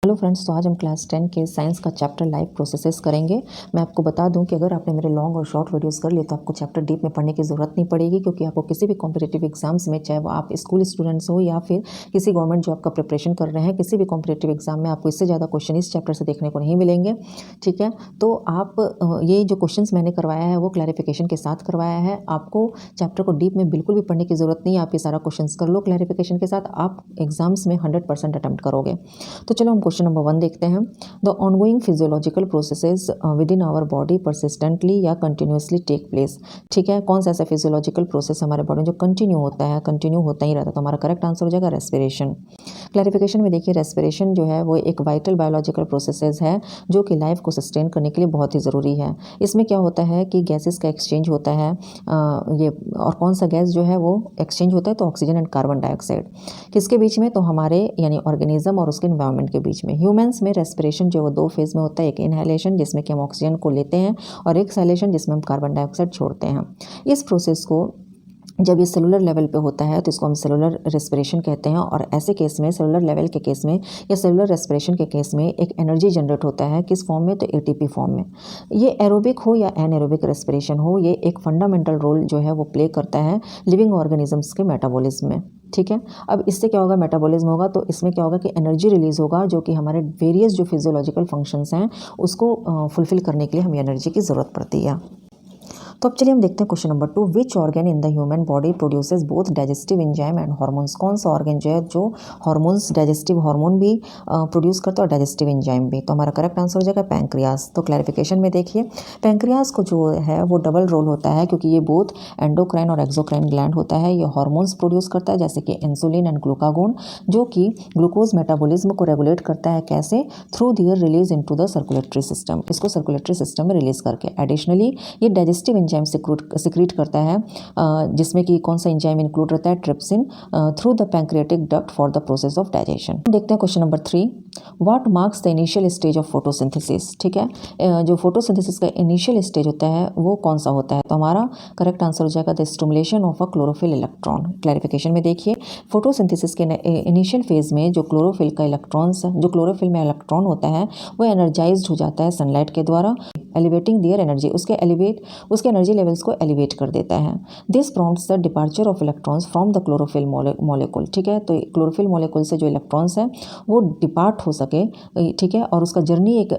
Hello friends, तो आज हम क्लास 10 के साइंस का चैप्टर लाइफ प्रोसेसेस करेंगे। मैं आपको बता दूं कि अगर आपने मेरे लॉन्ग और शॉर्ट वीडियोस कर लिए तो आपको चैप्टर डीप में पढ़ने की ज़रूरत नहीं पड़ेगी, क्योंकि आपको किसी भी कॉम्पिटिटिव एग्जाम्स में, चाहे वो आप स्कूल स्टूडेंट्स हो या फिर किसी गवर्नमेंट जॉब का प्रिपरेशन कर रहे हैं, किसी भी कॉम्पिटिटिव एग्जाम में आपको इससे ज़्यादा क्वेश्चन इस चैप्टर से देखने को नहीं मिलेंगे। ठीक है, तो आप ये जो क्वेश्चन मैंने करवाया है वो क्लैरिफिकेशन के साथ करवाया है। आपको चैप्टर को डीप में बिल्कुल भी पढ़ने की ज़रूरत नहीं है। आप ये सारा क्वेश्चन कर लो क्लैरिफिकेशन के साथ, आप एग्जाम्स में 100% अटैम्प्ट करोगे। तो चलो हम क्वेश्चन नंबर 1 देखते हैं। The ongoing physiological processes within our body persistently या कंटिन्यूसली टेक प्लेस। ठीक है, कौन सा ऐसा फिजियोलॉजिकल प्रोसेस हमारे बॉडी में जो कंटिन्यू होता ही रहता है? तो हमारा करेक्ट आंसर हो जाएगा रेस्पिरेशन। क्लैरिफिकेशन में देखिए, रेस्पिरेशन जो है वो एक वाइटल बायोलॉजिकल प्रोसेसेस है जो कि लाइफ को सस्टेन करने के लिए बहुत ही ज़रूरी है। इसमें क्या होता है कि गैसेस का एक्सचेंज होता है, ये और कौन सा गैस जो है वो एक्सचेंज होता है? तो ऑक्सीजन एंड कार्बन डाइऑक्साइड। किसके बीच में? तो हमारे यानी ऑर्गेनिज्म और उसके एनवायरनमेंट के बीच में। ह्यूमंस में रेस्पिरेशन जो है वो 2 फेज में होता है, एक इनहेलेशन जिसमें कि हम ऑक्सीजन को लेते हैं और एक्सहेलेशन जिसमें हम कार्बन डाइऑक्साइड छोड़ते हैं। इस प्रोसेस को जब ये सेलुलर लेवल पे होता है तो इसको हम सेलुलर रेस्पिरेशन कहते हैं। और ऐसे केस में, सेलुलर लेवल के केस में या सेलुलर रेस्पिरेशन के केस में एक एनर्जी जनरेट होता है। किस फॉर्म में? तो एटीपी फॉर्म में। ये एरोबिक हो या एनएरोबिक रेस्पिरेशन हो, ये एक फंडामेंटल रोल जो है वो प्ले करता है लिविंग ऑर्गेनिजम्स के मेटाबॉलिज्म में। ठीक है, अब इससे क्या होगा? मेटाबॉलिज्म होगा तो इसमें क्या होगा कि एनर्जी रिलीज होगा, जो कि हमारे वेरियस जो फिजियोलॉजिकल फंक्शंस हैं उसको फुलफिल करने के लिए हमें एनर्जी की ज़रूरत पड़ती है। तो अब चलिए हम देखते हैं question number 2। Which organ in the human body produces both digestive enzyme and hormones? कौन सा ऑर्गन जो है जो हार्मोन्स, डाइजेस्टिव हार्मोन भी प्रोड्यूस करता है और डाइजेस्टिव एंजाइम भी? तो हमारा करेक्ट आंसर हो जाएगा पैंक्रियास। तो क्लैरिफिकेशन में देखिए, पैंक्रियास को जो है वो डबल रोल होता है, क्योंकि ये बोथ एंडोक्राइन और एक्सोक्राइन ग्लैंड होता है। ये हार्मोन्स प्रोड्यूस करता है जैसे कि इंसुलिन एंड ग्लूकागोन, जो कि ग्लूकोज मेटाबॉलिज्म को रेगुलेट करता है। कैसे? Through their release into the circulatory system, इसको सर्कुलेटरी सिस्टम में रिलीज करके। एडिशनली ये डाइजेस्टिव एंजाइम सिक्रीट करता है, जिसमें कि कौन सा एंजाइम इंक्लूड रहता है? Trypsin, through the pancreatic duct for the process of digestion. देखते हैं question number 3। What marks the initial stage of photosynthesis? ठीक है, जो फोटोसिंथेसिस का इनिशियल स्टेज होता है वो कौन सा होता है? तो हमारा करेक्ट आंसर हो जाएगा the stimulation of a chlorophyll electron. Clarification में देखिए, फोटोसिंथेसिस के इनिशियल फेज में जो क्लोरोफिल का इलेक्ट्रॉन्स, जो क्लोरोफिल में इलेक्ट्रॉन होता है वो एनर्जाइज्ड हो जाता है सनलाइट के द्वारा, एलिवेटिंग दियर एनर्जी, उसके एनर्जी लेवल्स को एलिवेट कर देता है। This prompts the departure of electrons from the chlorophyll molecule. ठीक है, तो क्लोरोफिल मॉलिक्यूल से जो इलेक्ट्रॉन्स हैं वो डिपार्ट हो सके, ठीक है, और उसका जर्नी एक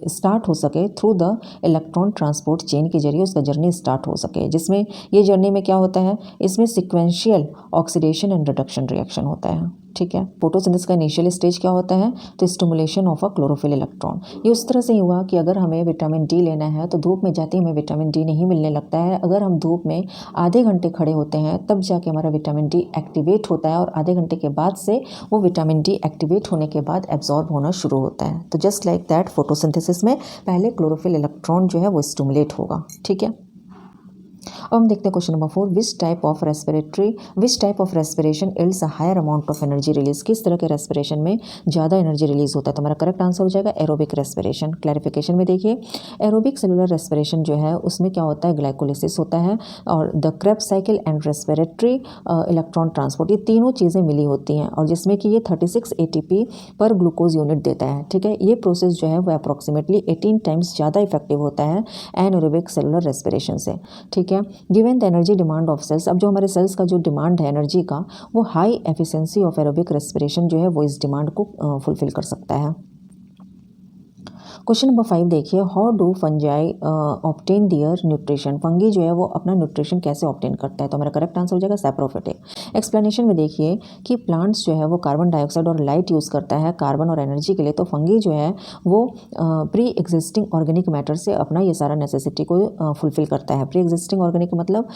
स्टार्ट हो सके through the electron transport chain के जरिए उसका जर्नी स्टार्ट हो सके, जिसमें ये जर्नी में क्या होता है? इसमें sequential oxidation and reduction reaction होता है। ठीक है, फोटोसिंथेसिस का इनिशियल स्टेज क्या होता है? तो stimulation of a chlorophyll electron. ये उस तरह से ही हुआ कि अगर हमें विटामिन डी लेना है तो धूप में जाते ही हमें विटामिन डी नहीं मिलने लगता है। अगर हम धूप में आधे घंटे खड़े होते हैं तब जाके हमारा विटामिन डी एक्टिवेट होता है, और आधे घंटे के बाद से वो विटामिन डी एक्टिवेट होने के बाद एब्जॉर्ब होना शुरू होता है। तो जस्ट लाइक दैट फोटोसिंथेसिस में पहले क्लोरोफिल इलेक्ट्रॉन जो है वो स्टिमुलेट होगा। ठीक है, अब हम देखते हैं question number 4। Which type of respiration yields a higher amount of energy release? किस तरह के रेस्पिरेशन में ज़्यादा एनर्जी रिलीज होता है? तो हमारा करेक्ट आंसर हो जाएगा एरोबिक रेस्पिरेशन। क्लैरिफिकेशन में देखिए, एरोबिक सेलुलर रेस्पिरेशन जो है उसमें क्या होता है? ग्लाइकोलिसिस होता है और the Krebs cycle and respiratory electron transport, ये तीनों चीज़ें मिली होती हैं, और जिसमें कि ये 36 ATP पर ग्लूकोज यूनिट देता है। ठीक है, ये प्रोसेस जो है वो अप्रॉक्सीमेटली 18 टाइम्स ज़्यादा इफेक्टिव होता है एनएरोबिक सेलुलर रेस्पिरेशन से। ठीक है, given the energy demand of cells, अब जो हमारे सेल्स का जो डिमांड है एनर्जी का, वो high efficiency of aerobic respiration जो है वो इस डिमांड को फुलफिल कर सकता है। क्वेश्चन नंबर 5 देखिए, how do fungi obtain their nutrition? Fungi जो है वो अपना न्यूट्रिशन कैसे ऑब्टेन करता है? तो हमारा करेक्ट आंसर हो जाएगा सैप्रोफिटिक। एक्सप्लेनेशन में देखिए कि प्लांट्स जो है वो कार्बन डाइऑक्साइड और लाइट यूज़ करता है कार्बन और एनर्जी के लिए, तो फंगी जो है वो प्री एग्जिस्टिंग ऑर्गेनिक मैटर से अपना ये सारा नेसेसिटी को फुलफिल करता है। प्री एग्जिस्टिंग ऑर्गेनिक मतलब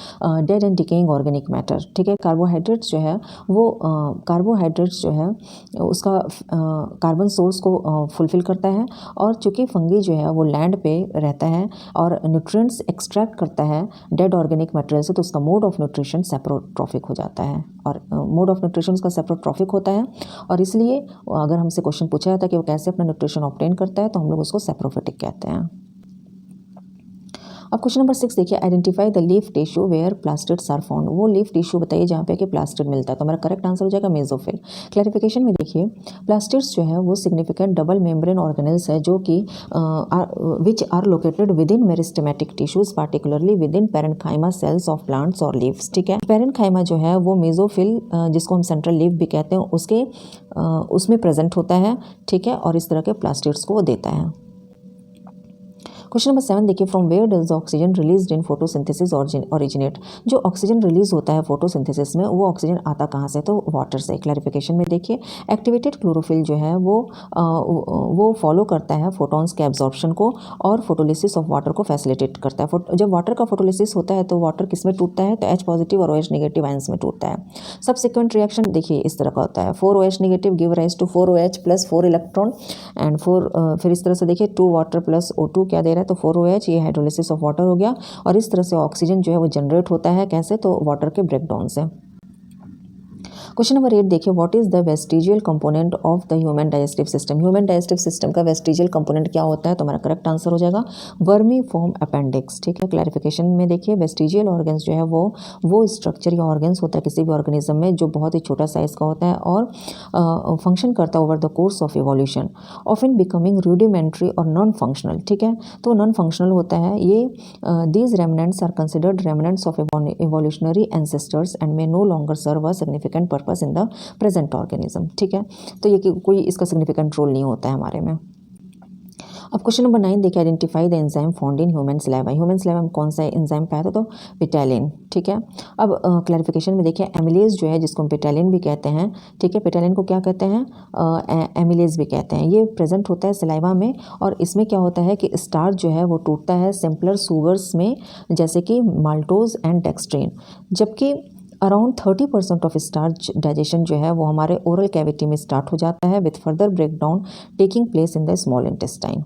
dead and decaying organic matter. ठीक है, कार्बोहाइड्रेट्स जो है वो कार्बोहाइड्रेट्स जो है उसका कार्बन सोर्स को फुलफिल करता है, और चूँकि फंगी जो है वो लैंड पे रहता है और न्यूट्रिएंट्स एक्सट्रैक्ट करता है डेड ऑर्गेनिक मटेरियल से, तो उसका मोड ऑफ न्यूट्रिशन सेप्रोट्रॉफिक हो जाता है, और मोड ऑफ न्यूट्रिशन उसका सेप्रोट्रॉफिक होता है, और इसलिए अगर हमसे क्वेश्चन पूछा जाता है कि वो कैसे अपना न्यूट्रिशन ऑब्टेन करता है तो हम लोग उसको सेप्रोफिटिक कहते हैं। अब क्वेश्चन नंबर 6 देखिए, identify the leaf tissue where plastids are found. वो लीफ टिश्यू बताइए जहाँ पे कि प्लास्टिड मिलता है, तो हमारा करेक्ट आंसर हो जाएगा मेसोफिल। क्लैरिफिकेशन में देखिए, प्लास्टिड्स जो है वो सिग्निफिकेंट डबल मेम्ब्रेन ऑर्गेनेल्स है जो कि which are located within meristematic tissues, particularly within parenchyma cells of plants और लीव्स। ठीक है, पेरेन्काइमा जो है वो मेसोफिल जिसको हम सेंट्रल लीफ भी कहते हैं उसके उसमें प्रेजेंट होता है। ठीक है, और इस तरह के प्लास्टिड्स को वो देता है। क्वेश्चन नंबर 7 देखिए, from where does the oxygen released in photosynthesis originate. जो ऑक्सीजन रिलीज होता है फोटोसिंथेसिस में वो ऑक्सीजन आता कहाँ से, तो वाटर से। क्लैरिफिकेशन में देखिए, एक्टिवेटेड क्लोरोफिल जो है वो फॉलो करता है फोटॉन्स के एब्जॉर्प्शन को और फोटोलिसिस ऑफ वाटर को फैसिलिटेट करता है। जब वाटर का फोटोलिसिस होता है तो वाटर किस में टूटता है, तो H पॉजिटिव और OH नेगेटिव आयंस में टूटता है। सब्सिक्वेंट रिएक्शन देखिए इस तरह का होता है, 4OH negative give rise to 4OH plus 4 electron and 4 फिर इस तरह से देखिए 2 वाटर प्लस O2 क्या दे रहा है, तो 4OH, ये हाइड्रोलिसिस ऑफ वाटर हो गया। और इस तरह से ऑक्सीजन जो है वो जनरेट होता है कैसे, तो वाटर के ब्रेकडाउन से। क्वेश्चन नंबर 8 देखिए, what is the vestigial component of the human digestive system. Human digestive system का वेस्टिजियल कंपोनेंट क्या होता है, तो हमारा करेक्ट आंसर हो जाएगा वर्मी फॉर्म अपेंडिक्स। ठीक है, क्लैरिफिकेशन में देखिए, वेस्टिजियल ऑर्गन्स जो है वो स्ट्रक्चर या ऑर्गन्स होता है किसी भी ऑर्गेनिज्म में जो बहुत ही छोटा साइज का होता है और फंक्शन करता है over the course of evolution, often becoming rudimentary और नॉन फंक्शनल। ठीक है, तो नॉन फंक्शनल होता है ये। These remnants are considered remnants of evolutionary ancestors and may no longer serve a significant purpose in the present organism. ठीक है, तो ये कोई इसका सिग्निफिकेंट रोल नहीं होता है हमारे में। अब क्वेश्चन नंबर 9 देखिए, identify the enzyme found in human saliva. Human saliva में कौन सा एंजाइम पाया था, तो पिटालिन। ठीक है, अब क्लैरिफिकेशन में देखिए, एमिलेज जो है जिसको हम पिटालिन भी कहते हैं, ठीक है, पिटालिन को क्या कहते हैं, एमिलेज भी कहते हैं। ये प्रेजेंट होता है सलाइवा में और इसमें क्या होता है कि स्टार्च जो है वो टूटता है सिंपलर शुगर्स में जैसे कि माल्टोज एंड डेक्सट्रिन, जबकि अराउंड 30% ऑफ स्टार्च डाइजेशन जो है वो हमारे ओरल कैविटी में स्टार्ट हो जाता है with further breakdown taking place in the small intestine.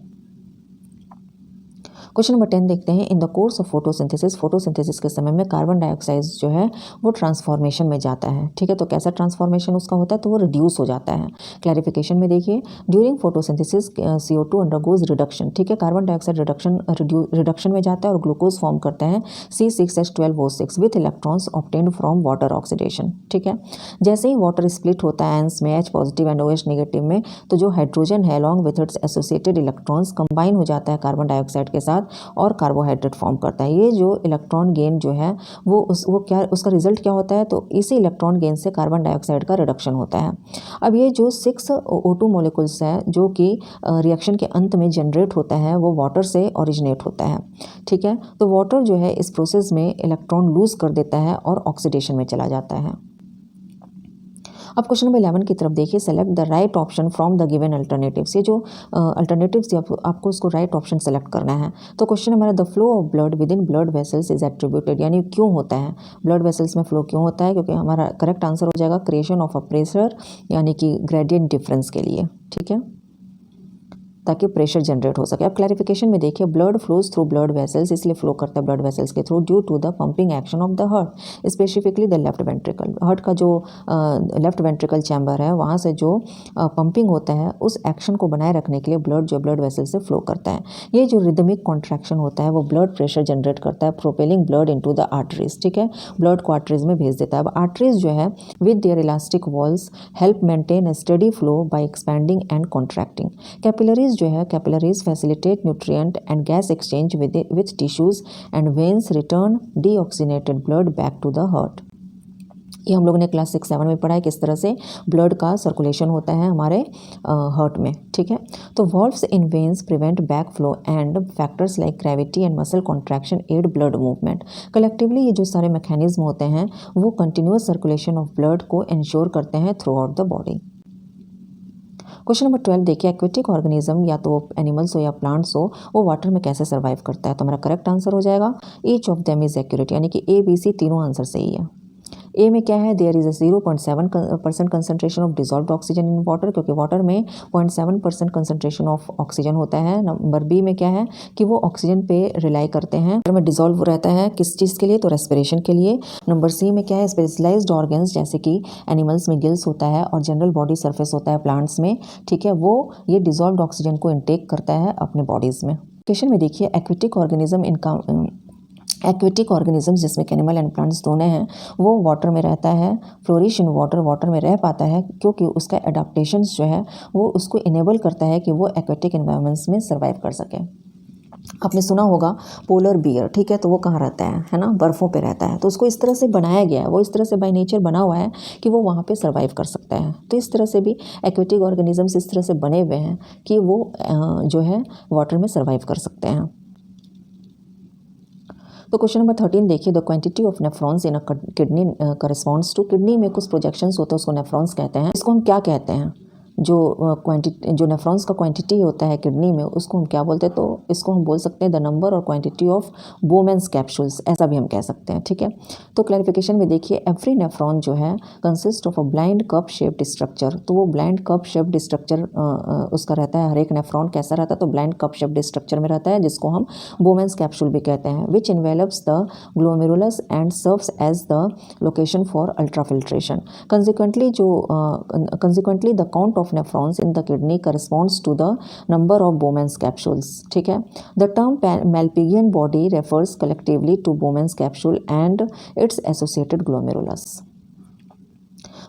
Question number 10 देखते हैं, in the course of photosynthesis के समय में कार्बन डाइऑक्साइड जो है वो ट्रांसफॉर्मेशन में जाता है। ठीक है, तो कैसा ट्रांसफॉर्मेशन उसका होता है, तो वो रिड्यूस हो जाता है। क्लैरिफिकेशन में देखिए, during photosynthesis CO2 undergoes reduction. ठीक है, कार्बन डाइऑक्साइड रिडक्शन में जाता है और ग्लूकोज फॉर्म करता है C6H12O6 with electrons obtained from water oxidation. ठीक है, जैसे ही वाटर स्प्लिट होता है आयंस में H positive and OH negative में, तो जो हाइड्रोजन है along with its associated electrons combine हो जाता है कार्बन डाइऑक्साइड के साथ और कार्बोहाइड्रेट फॉर्म करता है। ये जो इलेक्ट्रॉन गेन जो है वो उसका रिजल्ट क्या होता है, तो इसी इलेक्ट्रॉन गेन से कार्बन डाइऑक्साइड का रिडक्शन होता है। अब ये जो 6 O2 मोलिकुल्स है जो कि रिएक्शन के अंत में जनरेट होता है वो वाटर से ओरिजिनेट होता है। ठीक है, तो वाटर जो है इस प्रोसेस में इलेक्ट्रॉन लूज कर देता है और ऑक्सीडेशन में चला जाता है। अब क्वेश्चन नंबर 11 की तरफ देखिए, select the right option from the given alternatives. ये जो अल्टरनेटिव्स आपको उसको राइट ऑप्शन सेलेक्ट करना है। तो क्वेश्चन हमारा, the flow of blood with in blood vessels is attributed, यानी क्यों होता है ब्लड वेसल्स में फ्लो क्यों होता है, क्योंकि हमारा करेक्ट आंसर हो जाएगा क्रिएशन ऑफ अ प्रेशर, यानी कि ग्रेडियंट डिफरेंस के लिए। ठीक है, ताकि प्रेशर जनरेट हो सके। अब क्लैरिफिकेशन में देखिए, blood flows through blood vessels, इसलिए फ्लो करता है ब्लड वेसल्स के through due to the pumping action of the heart, specifically the left ventricle. Heart का जो लेफ्ट वेंट्रिकल चैम्बर है वहाँ से जो पंपिंग होता है उस एक्शन को बनाए रखने के लिए ब्लड जो ब्लड वेसल से फ्लो करता है। ये जो रिदमिक कॉन्ट्रैक्शन होता है वो ब्लड प्रेशर जनरेट करता है, propelling blood into the arteries. ठीक है, ब्लड को आर्टरीज में भेज देता है। अब आर्टरीज जो है with their elastic walls help maintain a steady flow by expanding and contracting. Capillaries जो है, capillaries facilitate nutrient and gas exchange with tissues and veins return deoxygenated blood back to the heart. ये हम लोगों ने class 6-7 में पढ़ा है किस तरह से ब्लड का सर्कुलेशन होता है हमारे हार्ट में। ठीक है, तो valves in veins prevent back flow and factors like gravity and muscle contraction aid blood movement. Collectively ये जो सारे मैकेनिज्म होते हैं वो कंटिन्यूअस सर्कुलेशन ऑफ ब्लड को इंश्योर करते हैं throughout the body. Question number 12 देखिए, एक्वेटिक ऑर्गेनिज्म या तो एनिमल्स हो या प्लांट्स हो वो वाटर में कैसे सर्वाइव करता है, तो हमारा करेक्ट आंसर हो जाएगा each of them is accurate, यानी कि ABC तीनों आंसर सही है। ए में क्या है, there is a 0.7% concentration of dissolved oxygen in water, क्योंकि वाटर में 0.7% कंसंट्रेशन ऑफ ऑक्सीजन होता है। नंबर बी में क्या है कि वो ऑक्सीजन पे रिलाई करते हैं, वाटर में डिजॉल्व रहता है किस चीज़ के लिए, तो रेस्पिरेशन के लिए। नंबर सी में क्या है, स्पेशलाइज्ड ऑर्गन्स जैसे कि एनिमल्स में गिल्स होता है और जनरल बॉडी सरफेस होता है प्लांट्स में। ठीक है, वो ये डिजॉल्व्ड ऑक्सीजन को इनटेक करता है अपने बॉडीज़ में। क्वेश्चन में देखिए, एक्वेटिक ऑर्गेनिज्म एक्वेटिक ऑर्गेनिजम्स जिसमें एनिमल एंड प्लांट्स दोनों हैं वो वाटर में रहता है, फ्लोरिश इन वाटर, वाटर में रह पाता है क्योंकि उसका एडाप्टेशंस जो है वो उसको इनेबल करता है कि वो एक्वेटिक एनवायरनमेंट्स में सर्वाइव कर सके। आपने सुना होगा पोलर बियर, ठीक है, तो वो कहाँ रहता है ना, बर्फ़ों पे रहता है। तो उसको इस तरह से बनाया गया है, वो इस तरह से बाय नेचर बना हुआ है कि वो वहाँ पे सर्वाइव कर सकता है। तो इस तरह से भी एक्वेटिक ऑर्गेनिजम्स इस तरह से बने हुए हैं कि वो जो है वाटर में सर्वाइव कर सकते हैं। तो क्वेश्चन नंबर 13 देखिए, the quantity of nephrons in a kidney corresponds to, kidney में कुछ प्रोजेक्शंस होते हैं उसको नेफ्रॉन्स कहते हैं। इसको हम क्या कहते हैं, जो क्वांटिटी, जो नेफ्रॉन्स का क्वांटिटी होता है किडनी में उसको हम क्या बोलते हैं, तो इसको हम बोल सकते हैं द नंबर और क्वांटिटी ऑफ बोमेंस कैप्सूल्स, ऐसा भी हम कह सकते हैं, ठीक है। तो क्लैरिफिकेशन में देखिए, एवरी नेफ्रॉन जो है consist of a blind cup shaped structure, तो वो ब्लाइंड कप शेप्ड स्ट्रक्चर उसका रहता है। हर एक नेफ्रॉन कैसा रहता है, तो ब्लाइंड कप शेप्ड स्ट्रक्चर में रहता है जिसको हम बोमेंस कैप्सूल भी कहते हैं, which envelops the glomerulus and serves as the location for ultrafiltration. Consequently the count of nephrons in the kidney corresponds to the number of Bowman's capsules, ठीक है। The term Malpighian body refers collectively to Bowman's capsule and its associated glomerulus.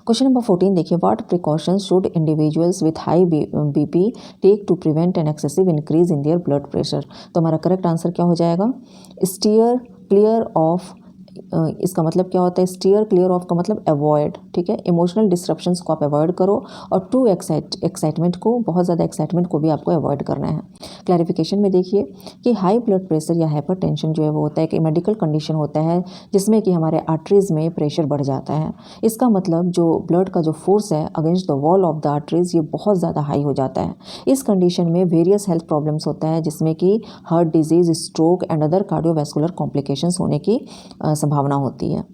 Question number 14 देखिए, what precautions should individuals with high BP take to prevent an excessive increase in their blood pressure. तो हमारा correct answer क्या हो जाएगा, steer clear of, इसका मतलब क्या होता है, स्टीयर क्लियर ऑफ का मतलब अवॉइड, ठीक है। इमोशनल डिस्ट्रप्शंस को आप अवॉइड करो और टू एक्साइटमेंट को, बहुत ज़्यादा एक्साइटमेंट को भी आपको अवॉइड करना है। क्लैरिफिकेशन में देखिए कि हाई ब्लड प्रेशर या हाइपरटेंशन जो है वो होता है कि मेडिकल कंडीशन होता है जिसमें कि हमारे आर्टरीज में प्रेशर बढ़ जाता है। इसका मतलब जो ब्लड का जो फोर्स है against the wall of the arteries ये बहुत ज़्यादा हाई हो जाता है। इस कंडीशन में वेरियस हेल्थ प्रॉब्लम्स होता है जिसमें कि heart disease, stroke and other cardiovascular complications होने की संभावना होती है।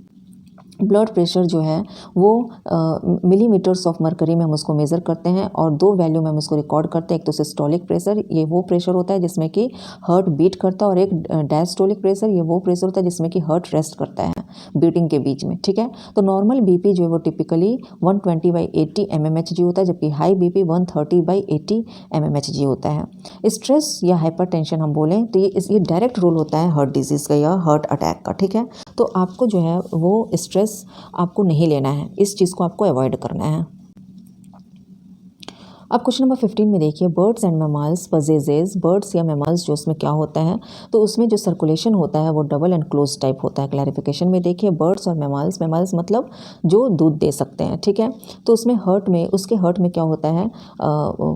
ब्लड प्रेशर जो है वो मिलीमीटर्स ऑफ मरकरी में हम उसको मेज़र करते हैं और दो वैल्यू में हम उसको रिकॉर्ड करते हैं। एक तो सिस्टोलिक प्रेशर, ये वो प्रेशर होता है जिसमें कि हार्ट बीट करता है, और एक डायस्टोलिक प्रेशर, ये वो प्रेशर होता है जिसमें कि हार्ट रेस्ट करता है बीटिंग के बीच में, ठीक है। तो नॉर्मल BP जो है वो टिपिकली 120/80 mmHg होता है, जबकि हाई BP 130/80 mmHg होता है। स्ट्रेस या हाइपरटेंशन हम बोलें तो ये डायरेक्ट रोल होता है हार्ट डिजीज़ का या हार्ट अटैक का, ठीक है। तो आपको जो है वो स्ट्रेस आपको नहीं लेना है, इस चीज़ को आपको अवॉइड करना है। अब क्वेश्चन नंबर 15 में देखिए, बर्ड्स एंड मैमल्स पजेजेस, बर्ड्स या मैमल्स जो उसमें क्या होता है, तो उसमें जो सर्कुलेशन होता है वो डबल एंड क्लोज टाइप होता है। क्लैरिफिकेशन में देखिए, बर्ड्स और मैमल्स, मैमल्स मतलब जो दूध दे सकते हैं, ठीक है। तो उसमें उसके हार्ट में क्या होता है,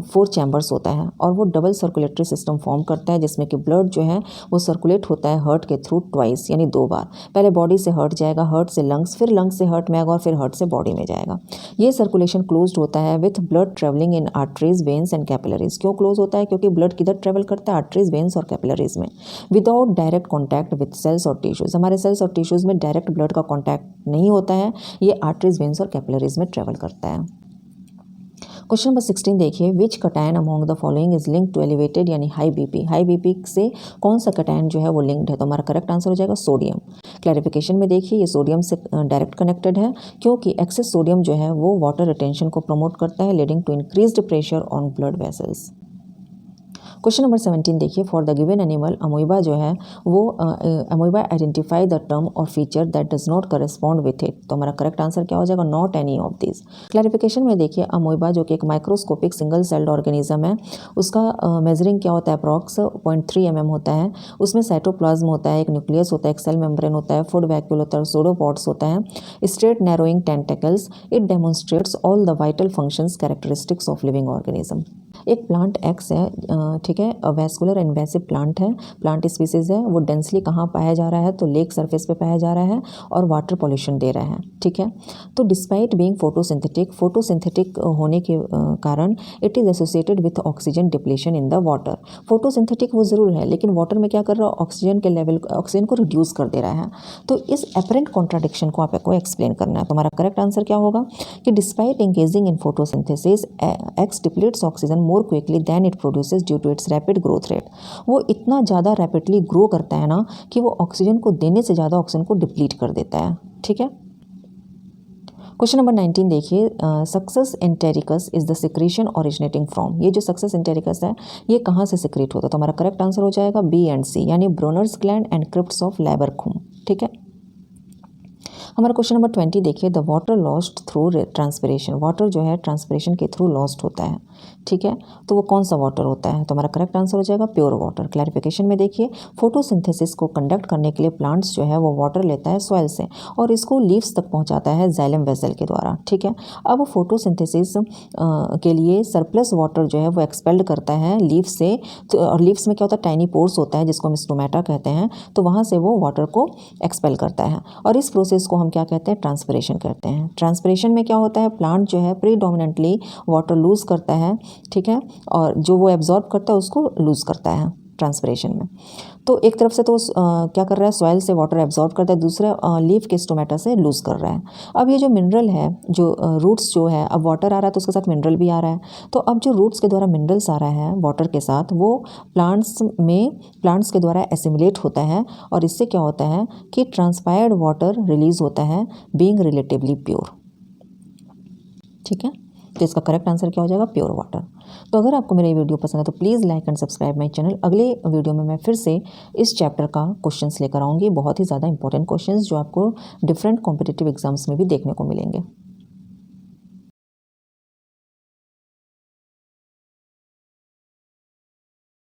4 चैम्बर्स होता है और वो डबल सर्कुलेटरी सिस्टम फॉर्म करता है जिसमें कि ब्लड जो है वो सर्कुलेट होता है हार्ट के थ्रू ट्वाइस, यानी 2 बार। पहले बॉडी से हार्ट जाएगा, हार्ट से लंग्स, फिर लंग्स से हार्ट में आएगा और फिर हार्ट से बॉडी में जाएगा। ये सर्कुलेशन क्लोज्ड होता है with blood traveling in arteries, veins and capillaries. क्यों क्लोज होता है, क्योंकि ब्लड किधर ट्रेवल करता है, आर्टरीज, वेन्स और कैपिलरीज में, without direct contact with cells और टिश्यूज। हमारे सेल्स और टिश्यूज में डायरेक्ट ब्लड का कॉन्टैक्ट नहीं होता है, ये आर्टरीज, वेन्स और कैपिलरीज में ट्रेवल करता है। क्वेश्चन नंबर 16 देखिए, which cation among the following is link to elevated यानी हाई BP। हाई BP से कौन सा कटायन जो है वो लिंक्ड है, तो हमारा करेक्ट आंसर हो जाएगा सोडियम। क्लैरिफिकेशन में देखिए, ये सोडियम से डायरेक्ट कनेक्टेड है क्योंकि एक्सेस सोडियम जो है वो वाटर रिटेंशन को प्रमोट करता है, leading to increased pressure on blood vessels. Question number 17 देखिए, for the given animal, amoeba जो है वो अमोइबा आइडेंटिफाई द टर्म और feature that does not correspond with it. तो हमारा करेक्ट आंसर क्या हो जाएगा, not any of this. Clarification में देखिए, अमोइबा जो कि एक माइक्रोस्कोपिक सिंगल सेल्ड ऑर्गेनिज्म है, उसका मेजरिंग क्या होता है, अप्रॉक्स 0.3 mm होता है। उसमें साइटोप्लाज्म होता है, एक न्यूक्लियस होता है, एक सेल मेम्ब्रेन होता है, फूड वैक्यूल होता है, सूडोपोड्स होता है, straight narrowing tentacles. It demonstrates all the vital functions characteristics of living organism. एक प्लांट एक्स है, ठीक है, वैस्कुलर इन्वेसिव प्लांट है, प्लांट स्पीसीज है। वो डेंसली कहाँ पाया जा रहा है, तो लेक सरफेस पे पाया जा रहा है और वाटर पॉल्यूशन दे रहा है, ठीक है। तो डिस्पाइट बीइंग फोटोसिंथेटिक होने के कारण it is associated with oxygen depletion in the water. Photosynthetic वो ज़रूर है लेकिन वाटर में क्या कर रहा है, ऑक्सीजन के लेवल, ऑक्सीजन को रिड्यूस कर दे रहा है। तो इस अपरेंट कॉन्ट्राडिक्शन को आपको एक्सप्लेन करना है। तो हमारा करेक्ट आंसर क्या होगा कि despite engaging in photosynthesis, X depletes oxygen more quickly than it produces due to its rapid growth rate. वो इतना ज़्यादा रैपिडली ग्रो करता है ना कि वो ऑक्सीजन को देने से ज़्यादा ऑक्सीजन को डिप्लीट कर देता है, ठीक है। क्वेश्चन नंबर 19 देखिए, success entericus is the secretion originating from. ये जो सक्सेस एंटेरिकस है ये कहाँ से सिक्रीट होता है? तो हमारा करेक्ट आंसर हो जाएगा बी एंड सी, यानी ब्रोनर्स ग्लैंड एंड क्रिप्ट्स ऑफ लैबरखूम। ठीक है। हमारा क्वेश्चन नंबर 20 देखिए, the water lost through transpiration. Water जो है ट्रांसपिरेशन के थ्रू लॉस्ट होता है। ठीक है, तो वो कौन सा वाटर होता है? तो हमारा करेक्ट आंसर हो जाएगा प्योर वाटर। क्लैरिफिकेशन में देखिए, फोटोसिंथेसिस को कंडक्ट करने के लिए प्लांट्स जो है वो वाटर लेता है सॉइल से और इसको लीव्स तक पहुंचाता है जाइलम वेसल के द्वारा। ठीक है, अब फोटोसिंथेसिस के लिए सरप्लस वाटर जो है वो एक्सपेल्ड करता है लीव्स से, तो और लीव्स में क्या होता है, टाइनी पोर्स होता है जिसको हम स्टोमेटा कहते हैं, तो वहाँ से वो वाटर को एक्सपेल करता है और इस प्रोसेस को हम क्या कहते हैं, ट्रांसपिरेशन कहते हैं। ट्रांसपिरेशन में क्या होता है, प्लांट जो है प्रीडोमिनेंटली वाटर लूज करता है। ठीक है, और जो वो एब्जॉर्ब करता है उसको लूज करता है ट्रांसपिरेशन में। तो एक तरफ से तो क्या कर रहा है, सॉइल से वाटर एब्जॉर्ब करता है, दूसरे लीफ के स्टोमेटा से लूज कर रहा है। अब ये जो मिनरल है, जो रूट्स जो है, अब वाटर आ रहा है तो उसके साथ मिनरल भी आ रहा है, तो अब जो रूट्स के द्वारा मिनरल्स आ रहा है वाटर के साथ, वो प्लांट्स के द्वारा एसिमुलेट होता है और इससे क्या होता है कि ट्रांसपायर्ड वाटर रिलीज होता है, बीइंग रिलेटिवली प्योर। ठीक है, तो इसका करेक्ट आंसर क्या हो जाएगा, प्योर वाटर। तो अगर आपको मेरा ये वीडियो पसंद है तो please like and subscribe my channel. अगले वीडियो में मैं फिर से इस चैप्टर का क्वेश्चंस लेकर आऊँगी, बहुत ही ज़्यादा इंपॉर्टेंट क्वेश्चंस जो आपको डिफरेंट कॉम्पिटिटिव एग्जाम्स में भी देखने को मिलेंगे।